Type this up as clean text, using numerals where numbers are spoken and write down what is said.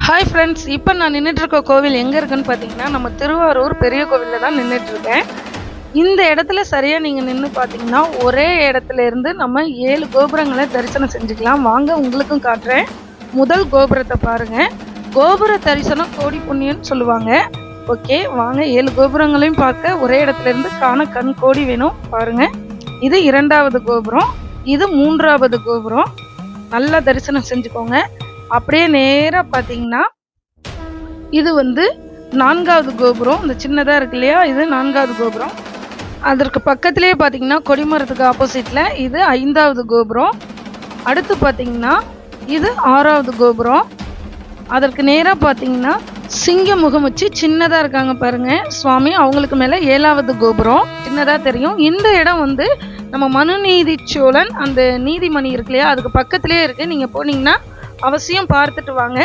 Hi friends, இப்போ நான் நின்றுட்டு இருக்க கோவில் எங்கே இருக்குன்னு பார்த்தீங்கன்னா நம்ம திருவாரூர் பெரிய கோவிலில் தான் நின்றுட்டு இருக்கேன். இந்த இடத்துல சரியாக நீங்கள் நின்று பார்த்தீங்கன்னா ஒரே இடத்துல இருந்து நம்ம 7 கோபுரங்களை தரிசனம் செஞ்சுக்கலாம். வாங்க உங்களுக்கும் காட்டுறேன். முதல் கோபுரத்தை பாருங்கள். கோபுர தரிசனம் கோடி புண்ணியம்னு சொல்லுவாங்க. ஓகே, வாங்க 7 கோபுரங்களையும் பார்க்க ஒரே இடத்துல இருந்து காண கண் கோடி வேணும். பாருங்கள், இது 2வது கோபுரம், இது 3வது கோபுரம். நல்லா தரிசனம் செஞ்சுக்கோங்க. அப்படியே நேராக பார்த்தீங்கன்னா இது 4வது கோபுரம். இந்த சின்னதாக இருக்கு இல்லையா, இது 4வது கோபுரம். அதற்கு பக்கத்துலேயே பார்த்தீங்கன்னா கொடிமரத்துக்கு ஆப்போசிட்டில் இது 5வது கோபுரம். அடுத்து பார்த்தீங்கன்னா இது 6வது கோபுரம். அதற்கு நேராக பார்த்தீங்கன்னா சிங்க முகம் வச்சு சின்னதாக இருக்காங்க பாருங்க சுவாமி, அவங்களுக்கு மேலே 7வது கோபுரம் சின்னதாக தெரியும். இந்த இடம் நம்ம மனுநீதி சோழன் அந்த நீதிமணி இருக்கு இல்லையா, அதுக்கு பக்கத்துலேயே இருக்குது. நீங்கள் போனீங்கன்னா அவசியம் பார்த்துட்டு வாங்க.